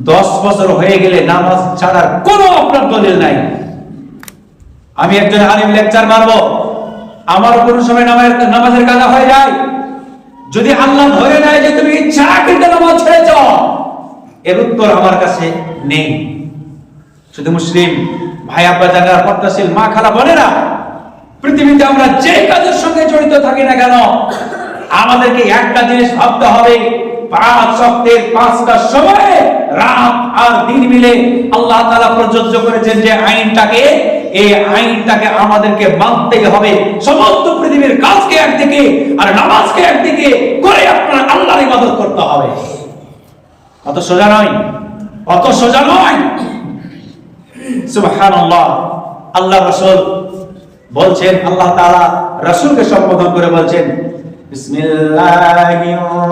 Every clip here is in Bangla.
10 বছর হয়ে গেলে নামাজ ছাড়ার কোনো আপনার দলিল নাই। আমি একজন আলিম লেকচার মারবো, আমার কোনো সময় নামাজের কাজা হয়ে যায়, যদি আল্লাহ ধরে নেয় যে তুমি ইচ্ছাকৃত নামাজ ছেড়েছ, এর উত্তর আমার কাছে নেই। শুধু মুসলিম ভাই আব্বা জানার পর্দাশীল মা খালা বোনেরা, পৃথিবীতে আমরা যে কাজের সঙ্গে জড়িত থাকি না কেন, আমাদেরকে একটা জিনিস ভাবতে হবে, 5 ওয়াক্তের 5টা সময়ে রাত আর দিন মিলে আল্লাহ তাআলা প্রযোজ্য করেছেন যে আইনটাকে, এই আইনটাকে আমাদেরকে মানতেই হবে। সমস্ত পৃথিবীর কাজকে একদিকে আর নামাজকে একদিকে করে আপনার আল্লাহর ইবাদত করতে হবে। অত সোজা নয়, অত সোজা নয়। সুবহানাল্লাহ। আল্লাহ রাসূল বলছেন, আল্লাহ তাআলা রাসূলকে সম্বোধন করে বলছেন, বিসমিল্লাহির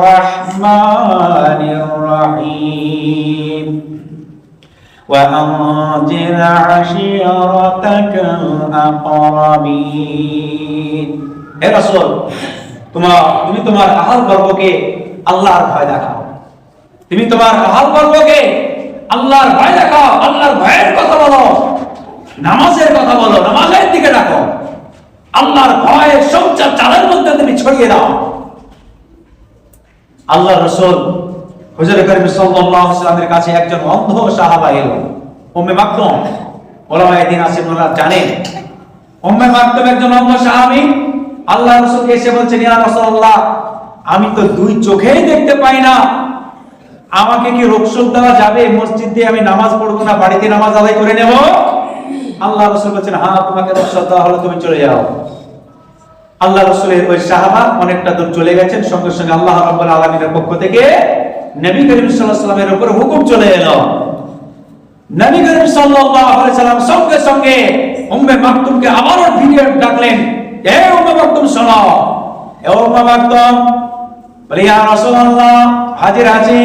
রহমানির রহিম ওয়া আনজির আশিরাতাকাল আকরাবিন। হে রাসূল, তুমি তোমার আহল বর্গকে আল্লাহর ভয় দেখাও। তুমি তোমার আহল বর্গকে আল্লাহর ভয় দেখাও, আল্লাহর ভয়ের কথা বলো, নামাজের কথা বলো, নামাজের দিকে রাখো, আল্লাহর ভয়ের সংসার চালের মধ্যে তুমি ছড়িয়ে দাও। আল্লাহ রাসূল হুজুর করিম সাল্লাল্লাহু আলাইহি ওয়াসাল্লামের কাছে একজন অন্ধ সাহাবা এলো, উম্মে মাকতুম। ওলামায়ে দ্বীন আছেন, ওনারা জানেন উম্মে মাকতুম একজন অন্ধ সাহাবী। আল্লাহ রাসূলকে এসে বলছেন, ইয়া রাসূলুল্লাহ, আমি তো 2 চোখেই দেখতে পাই না, আমাকে কি রুখসত দেওয়া যাবে? মসজিদে আমি নামাজ পড়বো না, বাড়িতে নামাজ আদায় করে নেব? আল্লাহ রাসূল বলেছেন, হ্যাঁ, তোমাকে রুখসত দেওয়া হলো, তুমি চলে যাও। আল্লাহ রাসূলের ওই সাহাবা অনেকটা দূর চলে গেছেন, সঙ্গে সঙ্গে আল্লাহ রাব্বুল আলামিনের পক্ষ থেকে নবী করিম সাল্লাল্লাহু আলাইহি ওয়াসাল্লামের উপর হুকুম চলে এলো। নবী করিম সাল্লাল্লাহু আলাইহি ওয়াসাল্লাম সঙ্গে সঙ্গে উম্মে মাকতুমকে আবারও ফিরিয়ে ডাকলেন, হে উম্মে মাকতুম শোনো। হে উম্মে মাকতুম, বলে, ইয়া রাসূলুল্লাহ, হাজির আছি।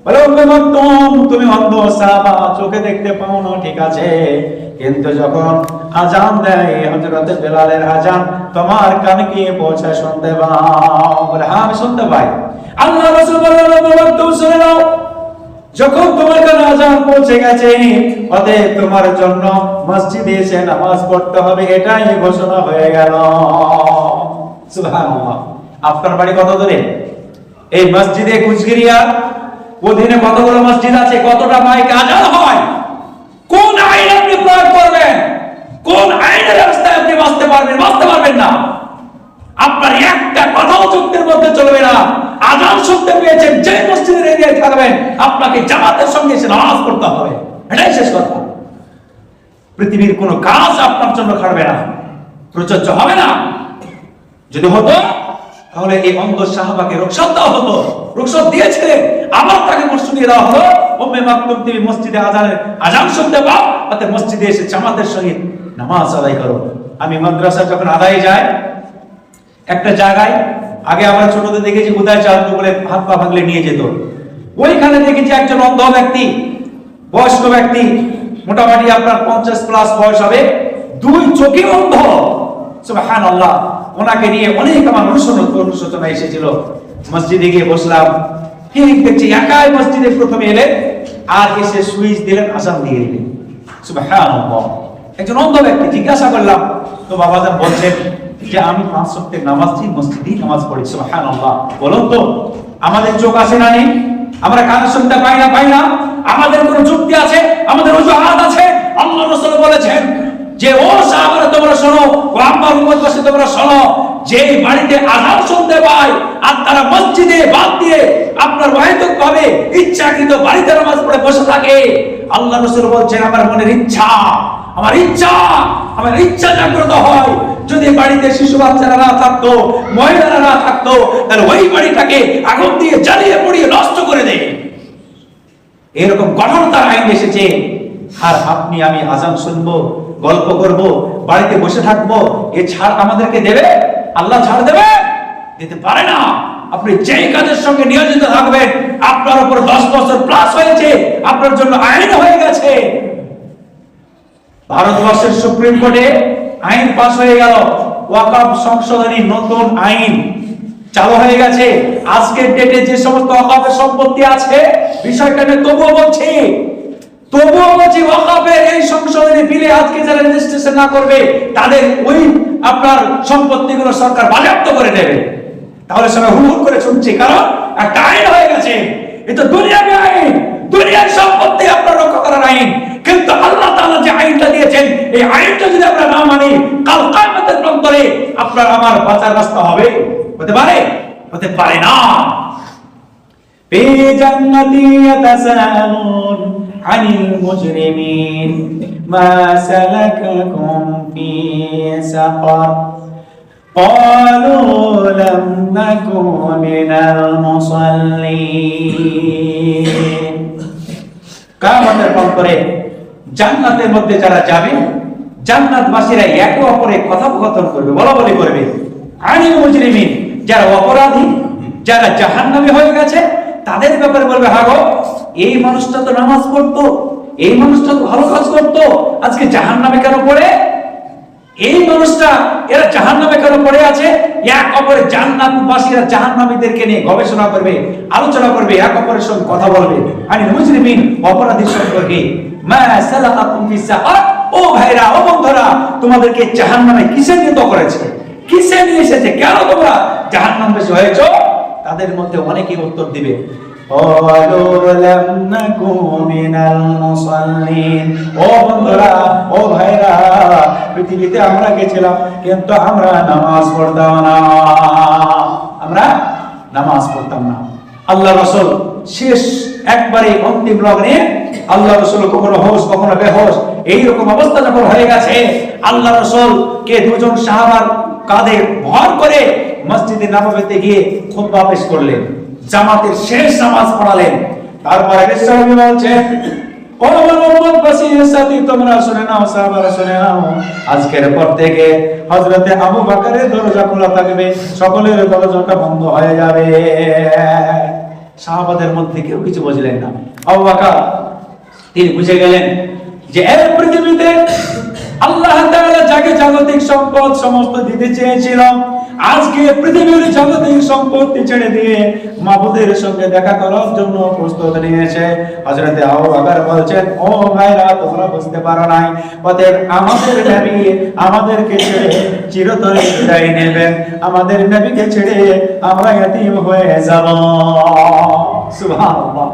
বলে, উম্মে মাকতুম, তুমি অন্ধ সাহাবা, চোখে দেখতে পাও না, ঠিক আছে, কিন্তু যখন আজান দেয় হযরত বেলালের আজান, তোমার কানে কি পৌঁছে শুনতে পাও? বলে, হ্যাঁ, আমি শুনতে পাই। আল্লাহ রাসূল বললেন, উম্মে মাকতুম শুনে নাও, যখন তোমার কানে আজান পৌঁছে গেছে, অতএব তোমার জন্য মসজিদে এসে নামাজ পড়তে হবে, এটাই ঘোষণা হয়ে গেল। সুবহানাল্লাহ। আপনার বাড়ি কত দূরে? এই মসজিদে কুচগিরিয়া অধীনে কতগুলো মসজিদ আছে? কতটা মাইকে আজান হয়? কোন আইন আপনি প্রয়োগ করবেন? কোন আইনের ব্যবস্থায় আপনি বাঁচতে পারবেন? বাঁচতে পারবেন না। আপনার একটা কথাও চুক্তির মধ্যে চলবে না। আজান শুনতে পেয়েছেন, যে মসজিদের এরিয়ায় থাকবেন, আপনাকে জামাতের সঙ্গে এসে নামাজ পড়তে হবে, এটাই শেষ কথা। পৃথিবীর কোনো কাজ আপনার জন্য খাটবে না, প্রযোজ্য হবে না। যদি হতো তাহলে এই অন্ধ সাহাবাকে রুখসত দেওয়া হতো, রুখসত দিয়েছে, আবার তাকে মসজিদে দেওয়া হলো, উম্মে মাকতুম, তুমি মসজিদে আজান শুনতে পাও, অতএব মসজিদে এসে জামাতের সঙ্গে নামাজ আদায় করো। আমি মাদ্রাসা যখন আদায় যায় একটা জায়গায়, আগে আমরা ছোটদের দেখেছি উদয় চাঁদ বলে হাত পা ভাঙলে নিয়ে যেত, ওইখানে দেখেছি একজন অন্ধ ব্যক্তি, বয়স্ক ব্যক্তি, মোটামুটি আপনার 50+ বয়স হবে, 2 চোখে অন্ধ। সুবহানাল্লাহ। ওনাকে নিয়ে অনেক আমার অনুশোচনা এসেছিল। মসজিদে গিয়ে বসলাম, ঠিক দেখছি একাই মসজিদে প্রথমে এলেন, আর এসে সুইচ দিলেন, আজান দিয়ে দিলেন। সুবহানাল্লাহ। একজন অন্ধ ব্যক্তি। জিজ্ঞাসা করলাম, তো বাবাজান বলছেন যে আমি 5 ওয়াক্তের নামাজই মসজিদেই নামাজ পড়ি। সুবহানাল্লাহ। বলুন তো, আমাদের চোখ আছে না নেই? আমরা কানে শুনতে পাই না? আমাদের কোনো যুক্তি আছে? আমাদের অজুহাত আছে? আল্লাহ রাসূল বলেছেন যে, ও সাহাবারা, তোমরা শোনো, ও আমার উম্মতবাসী, তোমরা শোনো, যে বাড়িতে আযান শুনতে পায় আর তারা মসজিদে বাদ দিয়ে আপনার ওয়াহিদক ভাবে ইচ্ছাকৃত বাড়িতে নামাজ পড়ে বসে থাকে, আল্লাহ রাসূল বলছেন, আমার মনের ইচ্ছা, আমার ইচ্ছা জাগ্রত হয়, যদি বাড়িতে শিশু বাচ্চারা না থাকতো, মহিলারা না থাকতো, তাহলে ওই বাড়িটাকে আগুন দিয়ে জ্বালিয়ে পুড়িয়ে নষ্ট করে দেয়। এরকম কঠোরতার আইন এসেছে। আর আপনি আমি আজান শুনবো, গল্প করব, বাড়িতে বসে থাকবো, এ ছাড় আমাদেরকে দেবে? আল্লাহ ছাড় দেবে? দিতে পারে না। আপনি যেই কাজের সঙ্গে নিয়োজিত থাকবেন, আপনার উপর 10 বছর প্লাস হয়েছে, আপনার জন্য আইন হয়ে গেছে। ভারতবর্ষের সুপ্রিম কোর্টে আইন পাস হয়ে গেল, ওয়াকফ সংশোধনী নতুন আইন। চালু হয়ে গেছে। আজকের ডেটে যে সমস্ত ওয়াকফের সম্পত্তি আছে, বিষয়টা নিয়ে তবুও বলছি ওয়াকফের এই সংশোধনী বিলে আজকে যারা রেজিস্ট্রেশন না করবে তাদের ওই আপনার সম্পত্তিগুলো সরকার বাজেয়াপ্ত করে নেবে। তাহলে সবাই হুড় করে শুনছি, কারণ একটা আইন হয়ে গেছে। এটা দুনিয়াবি আইন, দুনিয়ার সম্পত্তি আপনার রক্ষা করার আইন। কিন্তু আল্লাহ তাআলা যে আইনটা দিয়েছেন, এই আইনটা যদি আমরা না মানি, কাল কিয়ামতের প্রান্তরে আপনার আমার বাঁচার রাস্তা হবে? হতে পারে? হতে পারে না। ফি জান্নাতি ইয়াতাসাআলুন আনিল মুজরিমিন মা সালাকাকুম ফি সাকার قالوا لم نكن من المصلين। কিয়ামতের প্রান্তরে জান্নাতের মধ্যে যারা যাবে, জান্নাতবাসীরা একে অপরের কথোপকথন করবে, বলাবলি করবে। আনিল মুজরিমিন, যারা অপরাধী, যারা জাহান্নামী হয়ে গেছে, তাদের ব্যাপারে বলবে, হ্যাঁ গো, এই মানুষটা তো নামাজ পড়তো, এই মানুষটা তো ভালো কাজ করতো, আজকে জাহান্নামে কেন পড়ে? এই মানুষটা, এরা জাহান্নামে কেন পড়ে আছে? এক অপরের জান্নাতবাসীরা জাহান্নামীদেরকে নিয়ে গবেষণা করবে, আলোচনা করবে, এক অপরের সঙ্গে কথা বলবে। আনিল মুজরিমিন, অপরাধীর সম্পর্কে। মা সালাকাকুম ফি সাকার, ও ভাইরা, ও বন্ধুরা, তোমাদেরকে জাহান্নামে কিসে নিয়ে করেছে? কিসে নিয়ে এসেছে? কেন তোমরা জাহান্নামবাসী হয়েছো? তাদের মধ্যে অনেকেই উত্তর দিবে, ও বন্ধুরা, ও ভাইরা, পৃথিবীতে আমরা গেছিলাম, কিন্তু আমরা নামাজ পড়তাম না, আমরা নামাজ পড়তাম না। আল্লাহ রাসূল শেষ একবারে অন্তিম লগ্নে আল্লাহ রাসূল কখনো হোশ কখনো বেহোশ, এইরকম অবস্থা যখন হয়ে গেছে, আল্লাহ রাসূল কে দুজন সাহাবার কাঁধে ভর করে মসজিদে নববীতে গিয়ে খুতবা পেশ করলেন, জামাতের শেষ নামাজ পড়ালেন। তারপরে বিশ্বনবী বলছেন, ও উম্মতবাসীর সাথী, তোমরা শুনে নাও, সাহাবারা শুনে নাও, আজকের পর থেকে হযরতে আবু বকরের দরজা খোলা থাকবে, সকলের দরজাটা বন্ধ হয়ে যাবে। সাহাবাদের মধ্যে কেউ কিছু বুঝলেন না। আবু বকর তিনি বুঝে গেলেন যে এই পৃথিবীতে আল্লাহ তাআলা যাকে জাগতিক সম্পদ সমস্ত দিতে চেয়েছিল, আজকে পৃথিবীর জাগতিক সম্পত্তি ছেড়ে দিয়ে মাবুদের সঙ্গে দেখা করার জন্য প্রস্তুত নিয়েছে। হযরতে আবু বকর বলছেন, ও ভাইরা, তোমরা বুঝতে পারো নাই, অতএব আমাদের নবী আমাদেরকে ছেড়ে চিরতরে বিদায় নেবেন, আমাদের নবীকে ছেড়ে আমরা ইতিম হয়ে যাব। সুবহানাল্লাহ।